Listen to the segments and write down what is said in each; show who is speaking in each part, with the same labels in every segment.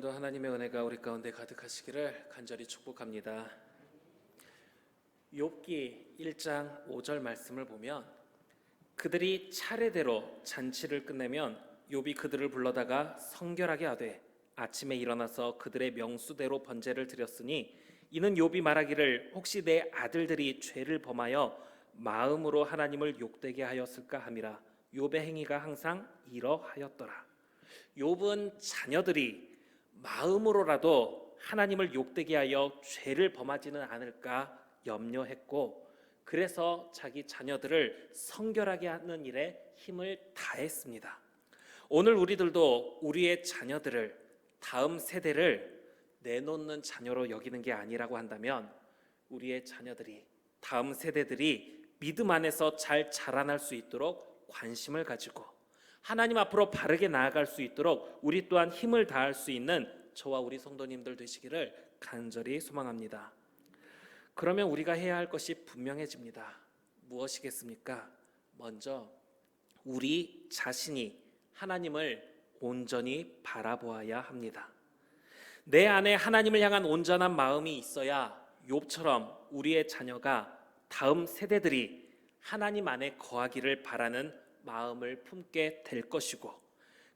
Speaker 1: 오늘도 하나님의 은혜가 우리 가운데 가득하시기를 간절히 축복합니다. 욥기 1장 5절 말씀을 보면 그들이 차례대로 잔치를 끝내면 욥이 그들을 불러다가 성결하게 하되 아침에 일어나서 그들의 명수대로 번제를 드렸으니 이는 욥이 말하기를 혹시 내 아들들이 죄를 범하여 마음으로 하나님을 욕되게 하였을까 함이라. 욥의 행위가 항상 이러하였더라. 욥은 자녀들이 마음으로라도 하나님을 욕되게 하여 죄를 범하지는 않을까 염려했고, 그래서 자기 자녀들을 성결하게 하는 일에 힘을 다했습니다. 오늘 우리들도 우리의 자녀들을, 다음 세대를 내놓는 자녀로 여기는 게 아니라고 한다면 우리의 자녀들이, 다음 세대들이 믿음 안에서 잘 자라날 수 있도록 관심을 가지고 하나님 앞으로 바르게 나아갈 수 있도록 우리 또한 힘을 다할 수 있는 저와 우리 성도님들 되시기를 간절히 소망합니다. 그러면 우리가 해야 할 것이 분명해집니다. 무엇이겠습니까? 먼저 우리 자신이 하나님을 온전히 바라보아야 합니다. 내 안에 하나님을 향한 온전한 마음이 있어야 욥처럼 우리의 자녀가, 다음 세대들이 하나님 안에 거하기를 바라는 마음을 품게 될 것이고,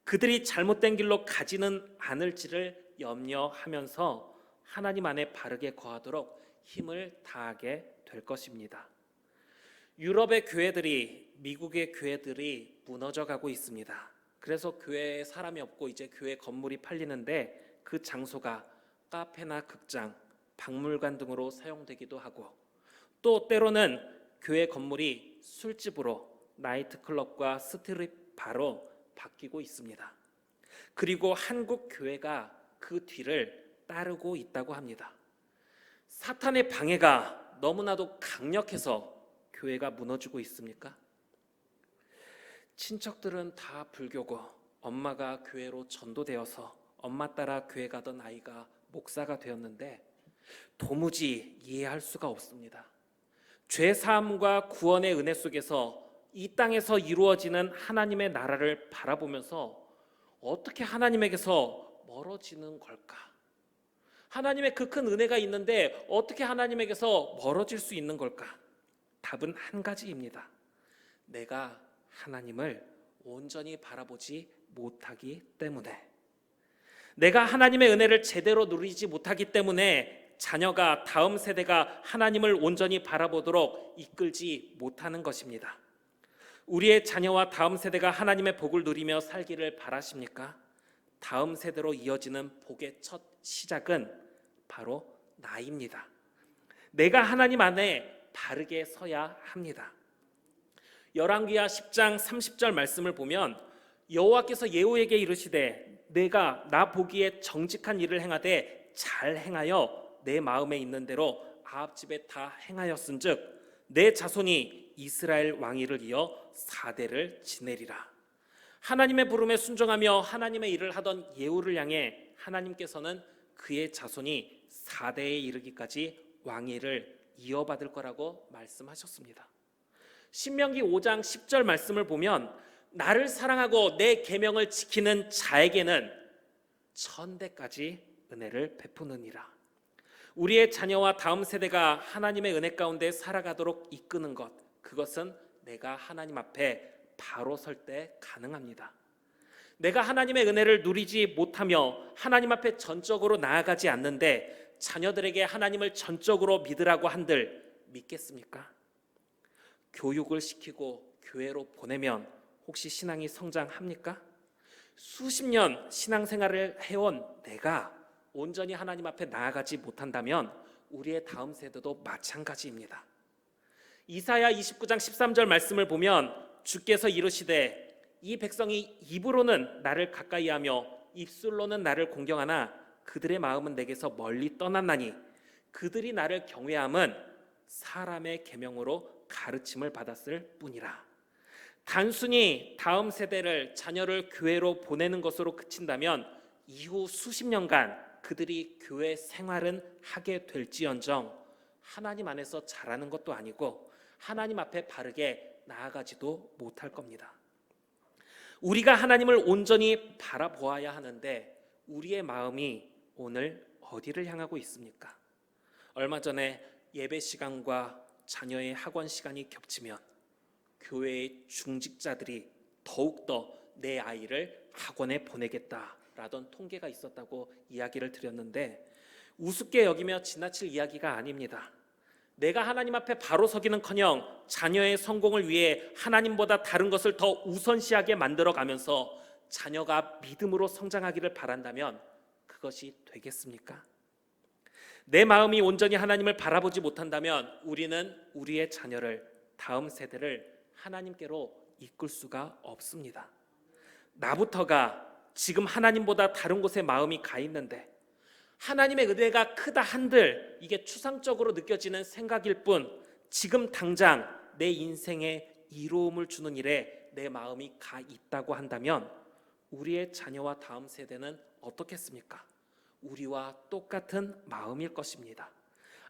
Speaker 1: 그들이 잘못된 길로 가지는 않을지를 염려하면서 하나님 안에 바르게 거하도록 힘을 다하게 될 것입니다. 유럽의 교회들이, 미국의 교회들이 무너져 가고 있습니다. 그래서 교회에 사람이 없고 이제 교회 건물이 팔리는데 그 장소가 카페나 극장, 박물관 등으로 사용되기도 하고, 또 때로는 교회 건물이 술집으로, 나이트클럽과 스트립바로 바뀌고 있습니다. 그리고 한국 교회가 그 뒤를 따르고 있다고 합니다. 사탄의 방해가 너무나도 강력해서 교회가 무너지고 있습니까? 친척들은 다 불교고 엄마가 교회로 전도되어서 엄마 따라 교회 가던 아이가 목사가 되었는데 도무지 이해할 수가 없습니다. 죄 사함과 구원의 은혜 속에서 이 땅에서 이루어지는 하나님의 나라를 바라보면서 어떻게 하나님에게서 멀어지는 걸까? 하나님의 그 큰 은혜가 있는데 어떻게 하나님에게서 멀어질 수 있는 걸까? 답은 한 가지입니다. 내가 하나님을 온전히 바라보지 못하기 때문에, 내가 하나님의 은혜를 제대로 누리지 못하기 때문에 자녀가, 다음 세대가 하나님을 온전히 바라보도록 이끌지 못하는 것입니다. 우리의 자녀와 다음 세대가 하나님의 복을 누리며 살기를 바라십니까? 다음 세대로 이어지는 복의 첫 시작은 바로 나입니다. 내가 하나님 안에 바르게 서야 합니다. 열왕기하 10장 30절 말씀을 보면 여호와께서 예후에게 이르시되 내가 나 보기에 정직한 일을 행하되 잘 행하여 내 마음에 있는 대로 아합 집에 다 행하였은즉 내 자손이 이스라엘 왕위를 이어 4대를 지내리라. 하나님의 부름에 순종하며 하나님의 일을 하던 예후를 향해 하나님께서는 그의 자손이 4대에 이르기까지 왕위를 이어받을 거라고 말씀하셨습니다. 신명기 5장 10절 말씀을 보면 나를 사랑하고 내 계명을 지키는 자에게는 1000대까지 은혜를 베푸느니라. 우리의 자녀와 다음 세대가 하나님의 은혜 가운데 살아가도록 이끄는 것, 그것은 내가 하나님 앞에 바로 설 때 가능합니다. 내가 하나님의 은혜를 누리지 못하며 하나님 앞에 전적으로 나아가지 않는데 자녀들에게 하나님을 전적으로 믿으라고 한들 믿겠습니까? 교육을 시키고 교회로 보내면 혹시 신앙이 성장합니까? 수십 년 신앙생활을 해온 내가 온전히 하나님 앞에 나아가지 못한다면 우리의 다음 세대도 마찬가지입니다. 이사야 29장 13절 말씀을 보면 주께서 이르시되 이 백성이 입으로는 나를 가까이하며 입술로는 나를 공경하나 그들의 마음은 내게서 멀리 떠났나니 그들이 나를 경외함은 사람의 계명으로 가르침을 받았을 뿐이라. 단순히 다음 세대를, 자녀를 교회로 보내는 것으로 그친다면 이후 수십 년간 그들이 교회 생활은 하게 될지언정 하나님 안에서 자라는 것도 아니고 하나님 앞에 바르게 나아가지도 못할 겁니다. 우리가 하나님을 온전히 바라보아야 하는데 우리의 마음이 오늘 어디를 향하고 있습니까? 얼마 전에 예배 시간과 자녀의 학원 시간이 겹치면 교회의 중직자들이 더욱더 내 아이를 학원에 보내겠다라던 통계가 있었다고 이야기를 드렸는데, 우습게 여기며 지나칠 이야기가 아닙니다. 내가 하나님 앞에 바로 서기는커녕 자녀의 성공을 위해 하나님보다 다른 것을 더 우선시하게 만들어가면서 자녀가 믿음으로 성장하기를 바란다면 그것이 되겠습니까? 내 마음이 온전히 하나님을 바라보지 못한다면 우리는 우리의 자녀를, 다음 세대를 하나님께로 이끌 수가 없습니다. 나부터가 지금 하나님보다 다른 곳에 마음이 가 있는데 하나님의 은혜가 크다 한들 이게 추상적으로 느껴지는 생각일 뿐 지금 당장 내 인생에 이로움을 주는 일에 내 마음이 가 있다고 한다면 우리의 자녀와 다음 세대는 어떻겠습니까? 우리와 똑같은 마음일 것입니다.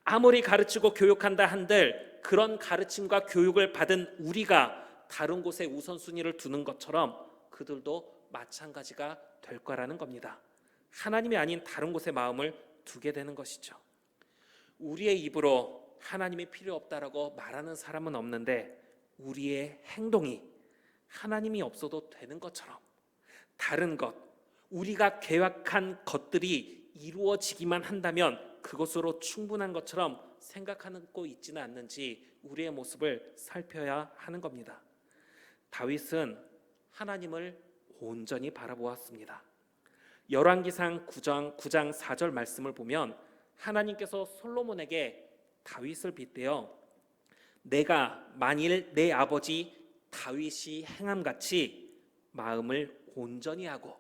Speaker 1: 아무리 가르치고 교육한다 한들 그런 가르침과 교육을 받은 우리가 다른 곳에 우선순위를 두는 것처럼 그들도 마찬가지가 될 거라는 겁니다. 하나님이 아닌 다른 곳에 마음을 두게 되는 것이죠. 우리의 입으로 하나님이 필요 없다라고 말하는 사람은 없는데 우리의 행동이 하나님이 없어도 되는 것처럼 다른 것, 우리가 계획한 것들이 이루어지기만 한다면 그것으로 충분한 것처럼 생각하고 있지는 않는지 우리의 모습을 살펴야 하는 겁니다. 다윗은 하나님을 온전히 바라보았습니다. 열왕기상 9장 4절 말씀을 보면 하나님께서 솔로몬에게 다윗을 빗대어 내가 만일 내 아버지 다윗이 행함같이 마음을 온전히 하고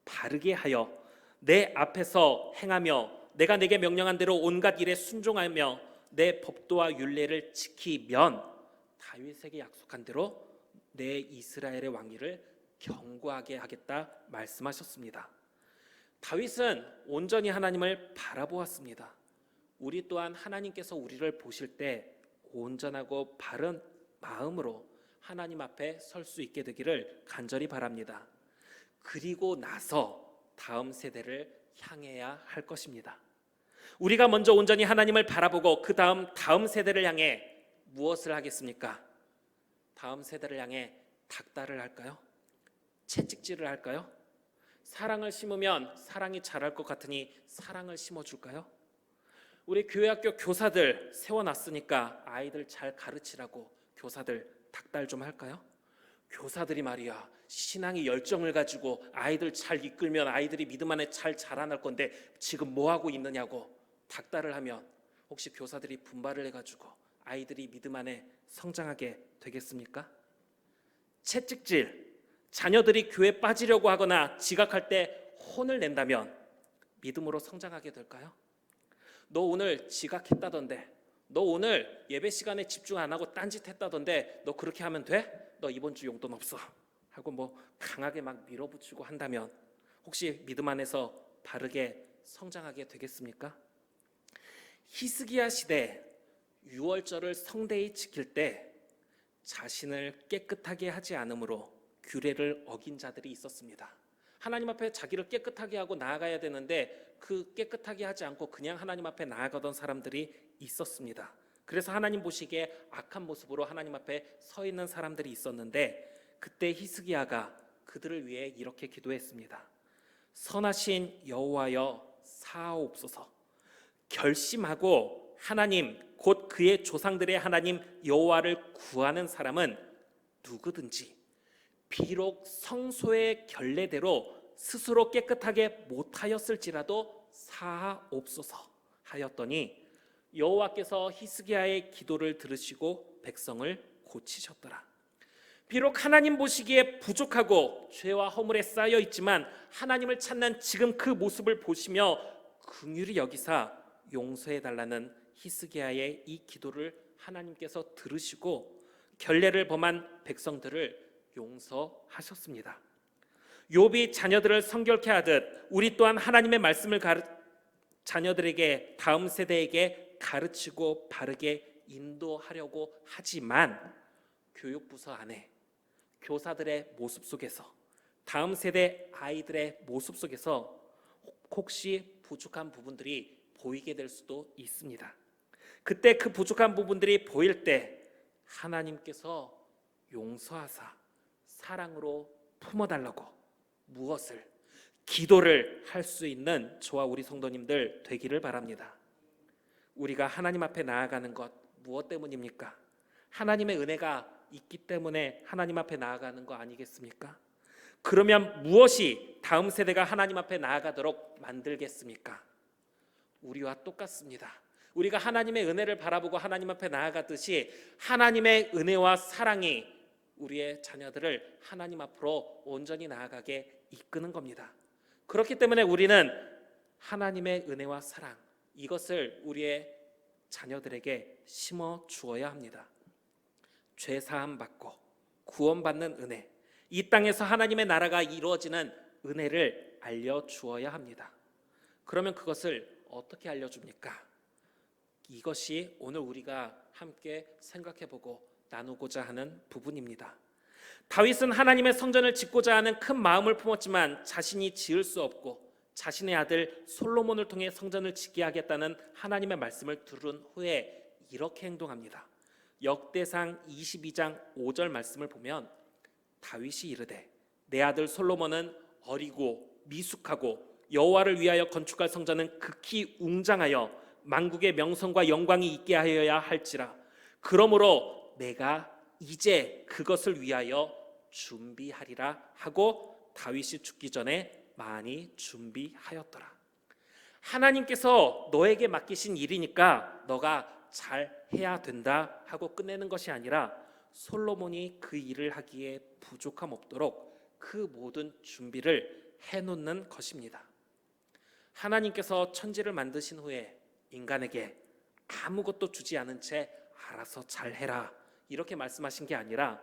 Speaker 1: 바르게 하여 내 앞에서 행하며 내가 내게 명령한 대로 온갖 일에 순종하며 내 법도와 율례를 지키면 다윗에게 약속한 대로 내 이스라엘의 왕위를 견고하게 하겠다 말씀하셨습니다. 다윗은 온전히 하나님을 바라보았습니다. 우리 또한 하나님께서 우리를 보실 때 온전하고 바른 마음으로 하나님 앞에 설 수 있게 되기를 간절히 바랍니다. 그리고 나서 다음 세대를 향해야 할 것입니다. 우리가 먼저 온전히 하나님을 바라보고 그 다음 세대를 향해 무엇을 하겠습니까? 다음 세대를 향해 닥달을 할까요? 채찍질을 할까요? 사랑을 심으면 사랑이 자랄 것 같으니 사랑을 심어줄까요? 우리 교회학교 교사들 세워놨으니까 아이들 잘 가르치라고 교사들 닥달 좀 할까요? 교사들이 말이야 신앙의 열정을 가지고 아이들 잘 이끌면 아이들이 믿음 안에 잘 자라날 건데 지금 뭐하고 있느냐고 닥달을 하면 혹시 교사들이 분발을 해가지고 아이들이 믿음 안에 성장하게 되겠습니까? 채찍질, 자녀들이 교회 빠지려고 하거나 지각할 때 혼을 낸다면 믿음으로 성장하게 될까요? 너 오늘 지각했다던데, 너 오늘 예배 시간에 집중 안 하고 딴짓했다던데 너 그렇게 하면 돼? 너 이번 주 용돈 없어 하고 뭐 강하게 막 밀어붙이고 한다면 혹시 믿음 안에서 바르게 성장하게 되겠습니까? 히스기야 시대 유월절을 성대히 지킬 때 자신을 깨끗하게 하지 않으므로 규례를 어긴 자들이 있었습니다. 하나님 앞에 자기를 깨끗하게 하고 나아가야 되는데 그 깨끗하게 하지 않고 그냥 하나님 앞에 나아가던 사람들이 있었습니다. 그래서 하나님 보시기에 악한 모습으로 하나님 앞에 서 있는 사람들이 있었는데 그때 히스기야가 그들을 위해 이렇게 기도했습니다. 선하신 여호와여 사하옵소서. 결심하고 하나님 곧 그의 조상들의 하나님 여호와를 구하는 사람은 누구든지 비록 성소의 결례대로 스스로 깨끗하게 못하였을지라도 사하옵소서 하였더니 여호와께서 히스기야의 기도를 들으시고 백성을 고치셨더라. 비록 하나님 보시기에 부족하고 죄와 허물에 쌓여 있지만 하나님을 찾는 지금 그 모습을 보시며 긍휼히 여기사 용서해 달라는 히스기야의 이 기도를 하나님께서 들으시고 결례를 범한 백성들을 용서하셨습니다. 욥이 자녀들을 성결케 하듯 우리 또한 하나님의 말씀을 자녀들에게 다음 세대에게 가르치고 바르게 인도하려고 하지만 교육부서 안에 교사들의 모습 속에서 다음 세대 아이들의 모습 속에서 혹시 부족한 부분들이 보이게 될 수도 있습니다. 그때 그 부족한 부분들이 보일 때 하나님께서 용서하사 사랑으로 품어달라고 무엇을 기도를 할 수 있는 저와 우리 성도님들 되기를 바랍니다. 우리가 하나님 앞에 나아가는 것 무엇 때문입니까? 하나님의 은혜가 있기 때문에 하나님 앞에 나아가는 거 아니겠습니까? 그러면 무엇이 다음 세대가 하나님 앞에 나아가도록 만들겠습니까? 우리와 똑같습니다. 우리가 하나님의 은혜를 바라보고 하나님 앞에 나아가듯이 하나님의 은혜와 사랑이 우리의 자녀들을 하나님 앞으로 온전히 나아가게 이끄는 겁니다. 그렇기 때문에 우리는 하나님의 은혜와 사랑, 이것을 우리의 자녀들에게 심어 주어야 합니다. 죄 사함 받고 구원받는 은혜, 이 땅에서 하나님의 나라가 이루어지는 은혜를 알려 주어야 합니다. 그러면 그것을 어떻게 알려줍니까? 이것이 오늘 우리가 함께 생각해보고 나누고자 하는 부분입니다. 다윗은 하나님의 성전을 짓고자 하는 큰 마음을 품었지만 자신이 지을 수 없고 자신의 아들 솔로몬을 통해 성전을 짓게 하겠다는 하나님의 말씀을 들은 후에 이렇게 행동합니다. 역대상 22장 5절 말씀을 보면 다윗이 이르되 내 아들 솔로몬은 어리고 미숙하고 여호와를 위하여 건축할 성전은 극히 웅장하여 만국의 명성과 영광이 있게 하여야 할지라. 그러므로 내가 이제 그것을 위하여 준비하리라 하고 다윗이 죽기 전에 많이 준비하였더라. 하나님께서 너에게 맡기신 일이니까 너가 잘 해야 된다 하고 끝내는 것이 아니라 솔로몬이 그 일을 하기에 부족함 없도록 그 모든 준비를 해놓는 것입니다. 하나님께서 천지를 만드신 후에 인간에게 아무것도 주지 않은 채 알아서 잘해라 이렇게 말씀하신 게 아니라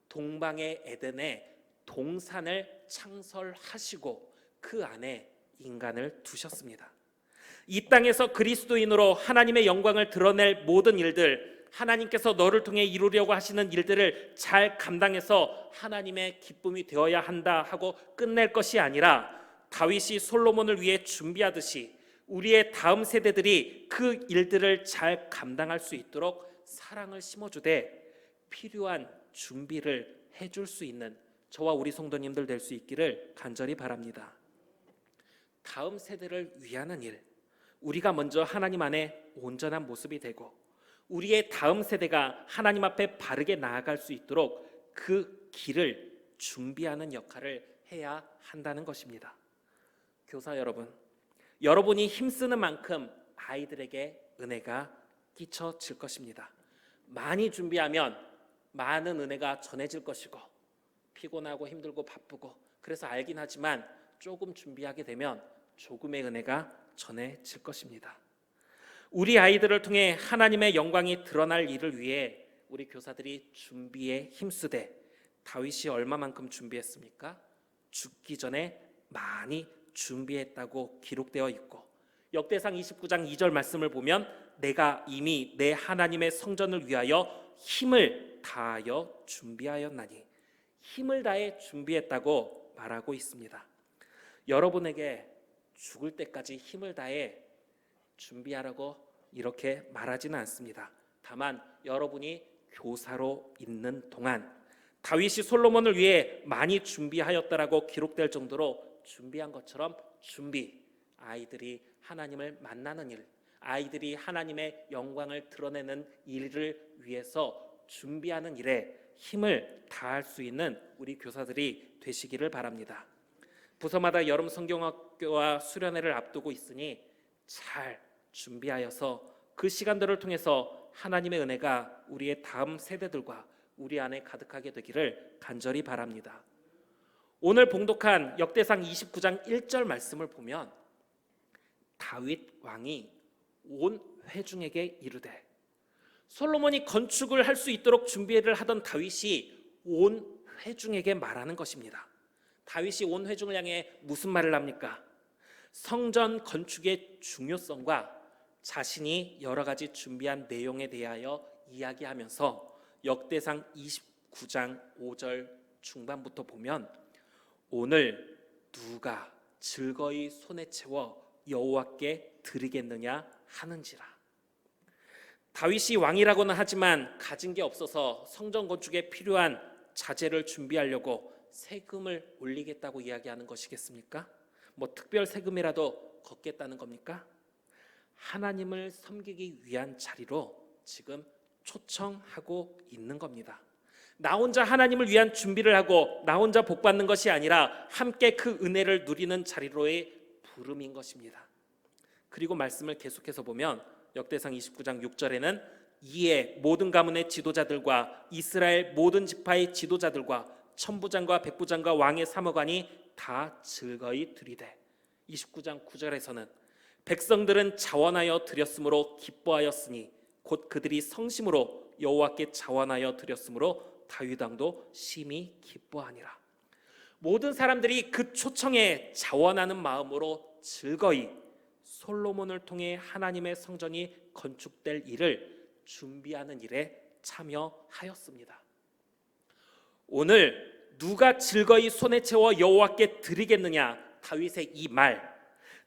Speaker 1: 동방의 에덴에 동산을 창설하시고 그 안에 인간을 두셨습니다. 이 땅에서 그리스도인으로 하나님의 영광을 드러낼 모든 일들, 하나님께서 너를 통해 이루려고 하시는 일들을 잘 감당해서 하나님의 기쁨이 되어야 한다 하고 끝낼 것이 아니라 다윗이 솔로몬을 위해 준비하듯이 우리의 다음 세대들이 그 일들을 잘 감당할 수 있도록 사랑을 심어주되 필요한 준비를 해줄 수 있는 저와 우리 성도님들 될 수 있기를 간절히 바랍니다. 다음 세대를 위하는 일, 우리가 먼저 하나님 안에 온전한 모습이 되고 우리의 다음 세대가 하나님 앞에 바르게 나아갈 수 있도록 그 길을 준비하는 역할을 해야 한다는 것입니다. 교사 여러분, 여러분이 힘쓰는 만큼 아이들에게 은혜가 끼쳐질 것입니다. 많이 준비하면 많은 은혜가 전해질 것이고 피곤하고 힘들고 바쁘고 그래서 알긴 하지만 조금 준비하게 되면 조금의 은혜가 전해질 것입니다. 우리 아이들을 통해 하나님의 영광이 드러날 일을 위해 우리 교사들이 준비에 힘쓰되 다윗이 얼마만큼 준비했습니까? 죽기 전에 많이 준비했다고 기록되어 있고 역대상 29장 2절 말씀을 보면 내가 이미 내 하나님의 성전을 위하여 힘을 다하여 준비하였나니 힘을 다해 준비했다고 말하고 있습니다. 여러분에게 죽을 때까지 힘을 다해 준비하라고 이렇게 말하지는 않습니다. 다만 여러분이 교사로 있는 동안 다윗이 솔로몬을 위해 많이 준비하였다라고 기록될 정도로 준비한 것처럼 아이들이 하나님을 만나는 일, 아이들이 하나님의 영광을 드러내는 일을 위해서 준비하는 일에 힘을 다할 수 있는 우리 교사들이 되시기를 바랍니다. 부서마다 여름 성경학교와 수련회를 앞두고 있으니 잘 준비하여서 그 시간들을 통해서 하나님의 은혜가 우리의 다음 세대들과 우리 안에 가득하게 되기를 간절히 바랍니다. 오늘 봉독한 역대상 29장 1절 말씀을 보면 다윗 왕이 온 회중에게 이르되, 솔로몬이 건축을 할 수 있도록 준비를 하던 다윗이 온 회중에게 말하는 것입니다. 다윗이 온 회중을 향해 무슨 말을 합니까? 성전 건축의 중요성과 자신이 여러 가지 준비한 내용에 대하여 이야기하면서 역대상 29장 5절 중반부터 보면 오늘 누가 즐거이 손에 채워 여호와께 드리겠느냐 하는지라. 다윗이 왕이라고는 하지만 가진 게 없어서 성전 건축에 필요한 자재를 준비하려고 세금을 올리겠다고 이야기하는 것이겠습니까? 뭐 특별 세금이라도 걷겠다는 겁니까? 하나님을 섬기기 위한 자리로 지금 초청하고 있는 겁니다. 나 혼자 하나님을 위한 준비를 하고 나 혼자 복 받는 것이 아니라 함께 그 은혜를 누리는 자리로의 부름인 것입니다. 그리고 말씀을 계속해서 보면 역대상 29장 6절에는 이에 모든 가문의 지도자들과 이스라엘 모든 지파의 지도자들과 천부장과 백부장과 왕의 사무관이 다 즐거이 드리되, 29장 9절에서는 백성들은 자원하여 드렸으므로 기뻐하였으니 곧 그들이 성심으로 여호와께 자원하여 드렸으므로 다윗 왕도 심히 기뻐하니라. 모든 사람들이 그 초청에 자원하는 마음으로 즐거이 솔로몬을 통해 하나님의 성전이 건축될 일을 준비하는 일에 참여하였습니다. 오늘 누가 즐거이 손에 채워 여호와께 드리겠느냐, 다윗의 이 말,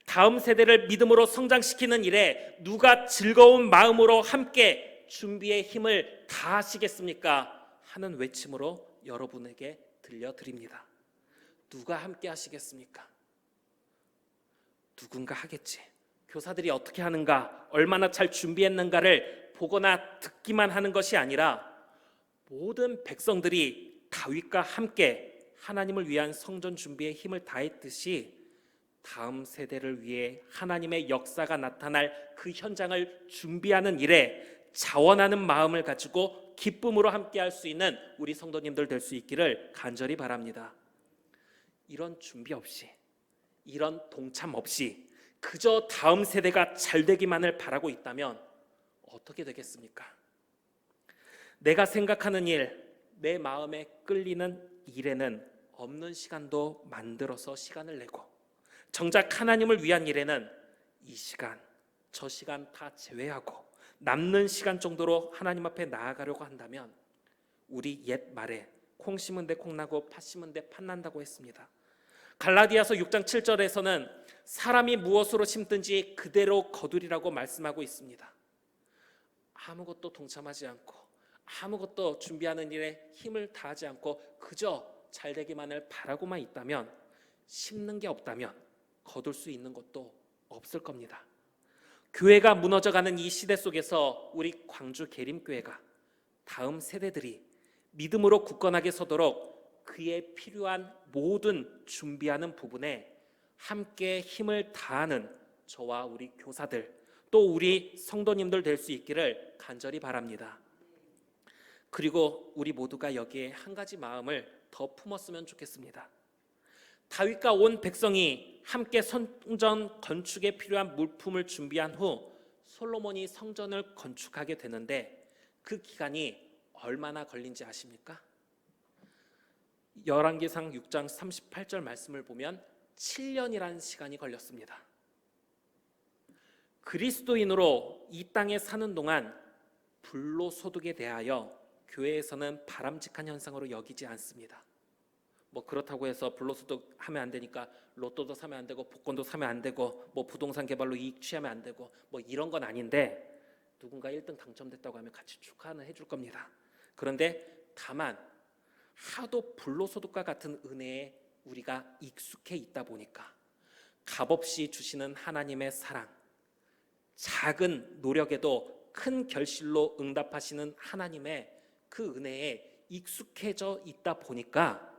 Speaker 1: 다음 세대를 믿음으로 성장시키는 일에 누가 즐거운 마음으로 함께 준비의 힘을 다하시겠습니까? 하는 외침으로 여러분에게 들려드립니다. 누가 함께 하시겠습니까? 누군가 하겠지. 교사들이 어떻게 하는가, 얼마나 잘 준비했는가를 보거나 듣기만 하는 것이 아니라 모든 백성들이 다윗과 함께 하나님을 위한 성전 준비에 힘을 다했듯이 다음 세대를 위해 하나님의 역사가 나타날 그 현장을 준비하는 일에 자원하는 마음을 가지고 기쁨으로 함께할 수 있는 우리 성도님들 될 수 있기를 간절히 바랍니다. 이런 준비 없이, 이런 동참 없이 그저 다음 세대가 잘 되기만을 바라고 있다면 어떻게 되겠습니까? 내가 생각하는 일, 내 마음에 끌리는 일에는 없는 시간도 만들어서 시간을 내고, 정작 하나님을 위한 일에는 이 시간, 저 시간 다 제외하고 남는 시간 정도로 하나님 앞에 나아가려고 한다면 우리 옛 말에 콩 심은 데 콩 나고 팥 심은 데 팥 난다고 했습니다. 갈라디아서 6장 7절에서는 사람이 무엇으로 심든지 그대로 거두리라고 말씀하고 있습니다. 아무것도 동참하지 않고 아무것도 준비하는 일에 힘을 다하지 않고 그저 잘 되기만을 바라고만 있다면, 심는 게 없다면 거둘 수 있는 것도 없을 겁니다. 교회가 무너져가는 이 시대 속에서 우리 광주 계림교회가 다음 세대들이 믿음으로 굳건하게 서도록 그에 필요한 모든 준비하는 부분에 함께 힘을 다하는 저와 우리 교사들, 또 우리 성도님들 될 수 있기를 간절히 바랍니다. 그리고 우리 모두가 여기에 한 가지 마음을 더 품었으면 좋겠습니다. 다윗과 온 백성이 함께 성전 건축에 필요한 물품을 준비한 후 솔로몬이 성전을 건축하게 되는데 그 기간이 얼마나 걸린지 아십니까? 열왕기상 6장 38절 말씀을 보면 7년이라는 시간이 걸렸습니다. 그리스도인으로 이 땅에 사는 동안 불로소득에 대하여 교회에서는 바람직한 현상으로 여기지 않습니다. 뭐 그렇다고 해서 불로소득 하면 안 되니까 로또도 사면 안 되고 복권도 사면 안 되고 뭐 부동산 개발로 이익 취하면 안 되고 뭐 이런 건 아닌데, 누군가 1등 당첨됐다고 하면 같이 축하는 해줄 겁니다. 그런데 다만 하도 불로소득과 같은 은혜에 우리가 익숙해 있다 보니까 값없이 주시는 하나님의 사랑, 작은 노력에도 큰 결실로 응답하시는 하나님의 그 은혜에 익숙해져 있다 보니까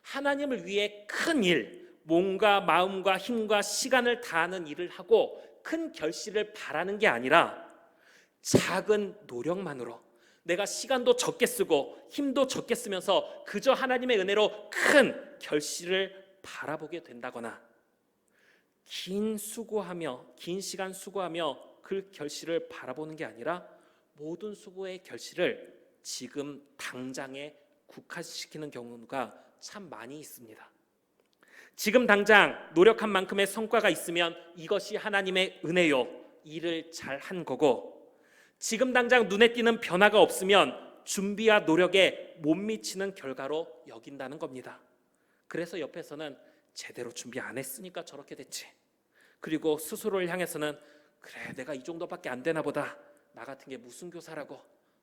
Speaker 1: 하나님을 위해 큰 일, 몸과 마음과 힘과 시간을 다하는 일을 하고 큰 결실을 바라는 게 아니라 작은 노력만으로 내가 시간도 적게 쓰고 힘도 적게 쓰면서 그저 하나님의 은혜로 큰 결실을 바라보게 된다거나, 긴 시간 수고하며 그 결실을 바라보는 게 아니라 모든 수고의 결실을 지금 당장에 국한시키는 경우가 참 많이 있습니다. 지금 당장 노력한 만큼의 성과가 있으면 이것이 하나님의 은혜요, 일을 잘 한 거고, 지금 당장 눈에 띄는 변화가 없으면 준비와 노력에 못 미치는 결과로 여긴다는 겁니다. 그래서 옆에서는 제대로 준비 안 했으니까 저렇게 됐지. 그리고 스스로를 향해서는 그래, 내가 이 정도밖에 안 되나 보다, 나 같은 게 무슨 교사라고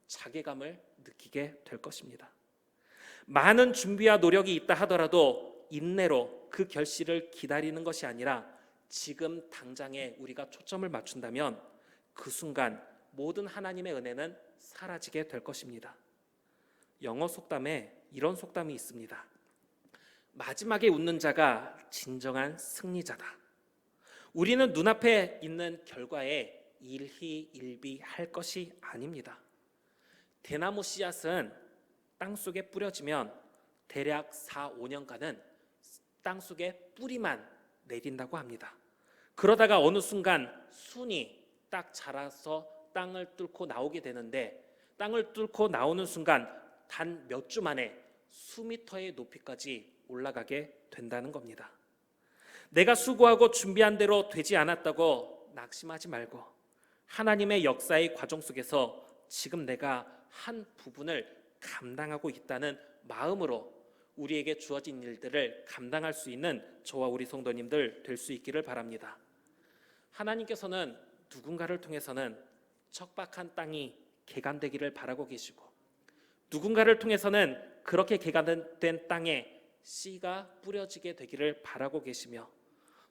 Speaker 1: 자괴감을 느끼게 될 것입니다. 많은 준비와 노력이 있다 하더라도 인내로 그 결실을 기다리는 것이 아니라 지금 당장에 우리가 초점을 맞춘다면 그 순간 모든 하나님의 은혜는 사라지게 될 것입니다. 영어 속담에 이런 속담이 있습니다. 마지막에 웃는 자가 진정한 승리자다. 우리는 눈앞에 있는 결과에 일희일비할 것이 아닙니다. 대나무 씨앗은 땅속에 뿌려지면 대략 4, 5년간은 땅속에 뿌리만 내린다고 합니다. 그러다가 어느 순간 순이 딱 자라서 땅을 뚫고 나오게 되는데, 땅을 뚫고 나오는 순간 단 몇 주 만에 수미터의 높이까지 올라가게 된다는 겁니다. 내가 수고하고 준비한 대로 되지 않았다고 낙심하지 말고 하나님의 역사의 과정 속에서 지금 내가 한 부분을 감당하고 있다는 마음으로 우리에게 주어진 일들을 감당할 수 있는 저와 우리 성도님들 될 수 있기를 바랍니다. 하나님께서는 누군가를 통해서는 척박한 땅이 개간되기를 바라고 계시고, 누군가를 통해서는 그렇게 개간된 땅에 씨가 뿌려지게 되기를 바라고 계시며,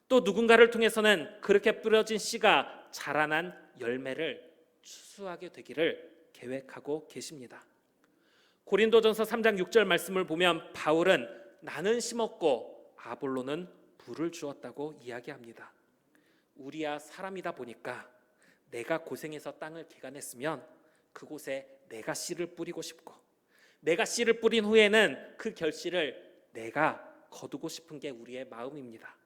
Speaker 1: 또 누군가를 통해서는 그렇게 뿌려진 씨가 자라난 열매를 추수하게 되기를 계획하고 계십니다. 고린도전서 3장 6절 말씀을 보면 바울은 나는 심었고 아볼로는 불을 주었다고 이야기합니다. 우리야 사람이다 보니까 내가 고생해서 땅을 개간했으면 그곳에 내가 씨를 뿌리고 싶고, 내가 씨를 뿌린 후에는 그 결실을 내가 거두고 싶은 게 우리의 마음입니다.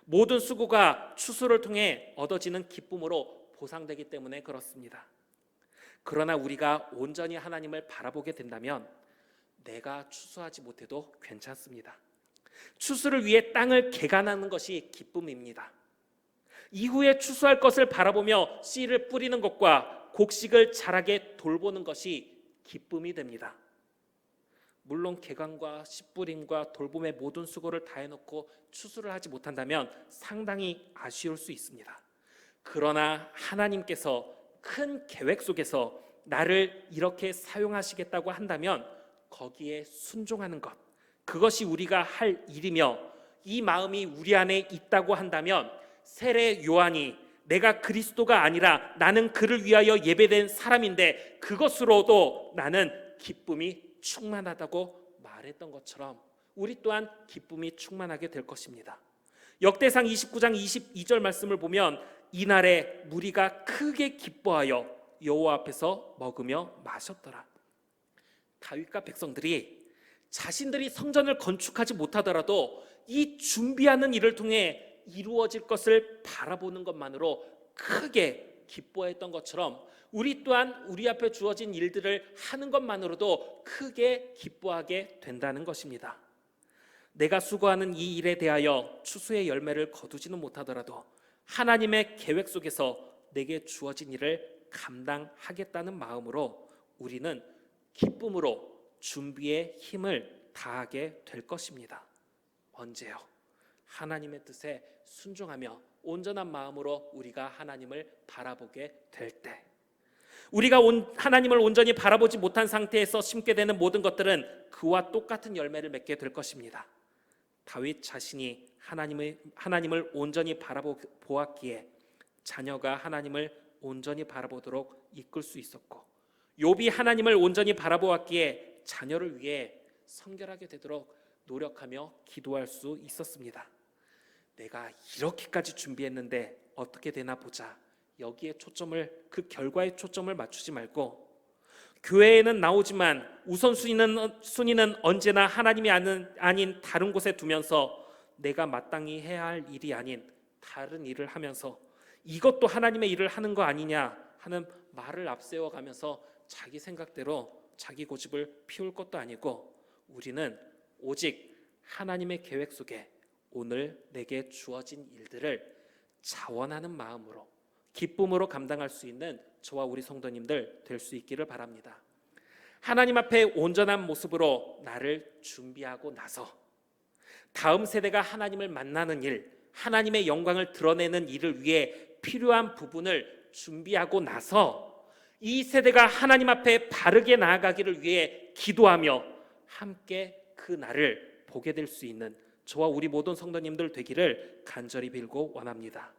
Speaker 1: 모든 수고가 추수를 통해 얻어지는 기쁨으로 보상되기 때문에 그렇습니다. 그러나 우리가 온전히 하나님을 바라보게 된다면 내가 추수하지 못해도 괜찮습니다. 추수를 위해 땅을 개간하는 것이 기쁨입니다. 이후에 추수할 것을 바라보며 씨를 뿌리는 것과 곡식을 자라게 돌보는 것이 기쁨이 됩니다. 물론 개간과 씨 뿌림과 돌봄의 모든 수고를 다해놓고 추수를 하지 못한다면 상당히 아쉬울 수 있습니다. 그러나 하나님께서 큰 계획 속에서 나를 이렇게 사용하시겠다고 한다면 거기에 순종하는 것, 그것이 우리가 할 일이며, 이 마음이 우리 안에 있다고 한다면 세례 요한이 내가 그리스도가 아니라 나는 그를 위하여 예배된 사람인데 그것으로도 나는 기쁨이 충만하다고 말했던 것처럼 우리 또한 기쁨이 충만하게 될 것입니다. 역대상 29장 22절 말씀을 보면 이날에 무리가 크게 기뻐하여 여호와 앞에서 먹으며 마셨더라. 다윗과 백성들이 자신들이 성전을 건축하지 못하더라도 이 준비하는 일을 통해 이루어질 것을 바라보는 것만으로 크게 기뻐했던 것처럼 우리 또한 우리 앞에 주어진 일들을 하는 것만으로도 크게 기뻐하게 된다는 것입니다. 내가 수고하는 이 일에 대하여 추수의 열매를 거두지는 못하더라도 하나님의 계획 속에서 내게 주어진 일을 감당하겠다는 마음으로 우리는 기쁨으로 준비의 힘을 다하게 될 것입니다. 언제요? 하나님의 뜻에 순종하며 온전한 마음으로 우리가 하나님을 바라보게 될 때, 우리가 하나님을 온전히 바라보지 못한 상태에서 심게 되는 모든 것들은 그와 똑같은 열매를 맺게 될 것입니다. 다윗 자신이 하나님을 온전히 바라보았기에 자녀가 하나님을 온전히 바라보도록 이끌 수 있었고, 욥이 하나님을 온전히 바라보았기에 자녀를 위해 성결하게 되도록 노력하며 기도할 수 있었습니다. 내가 이렇게까지 준비했는데 어떻게 되나 보자, 여기에 그 결과에 초점을 맞추지 말고 교회에는 나오지만 우선순위는 언제나 하나님이 아닌 다른 곳에 두면서 내가 마땅히 해야 할 일이 아닌 다른 일을 하면서 이것도 하나님의 일을 하는 거 아니냐 하는 말을 앞세워가면서 자기 생각대로 자기 고집을 피울 것도 아니고, 우리는 오직 하나님의 계획 속에 오늘 내게 주어진 일들을 자원하는 마음으로 기쁨으로 감당할 수 있는 저와 우리 성도님들 될 수 있기를 바랍니다. 하나님 앞에 온전한 모습으로 나를 준비하고 나서 다음 세대가 하나님을 만나는 일, 하나님의 영광을 드러내는 일을 위해 필요한 부분을 준비하고 나서 이 세대가 하나님 앞에 바르게 나아가기를 위해 기도하며 함께 그 날을 보게 될 수 있는 저와 우리 모든 성도님들 되기를 간절히 빌고 원합니다.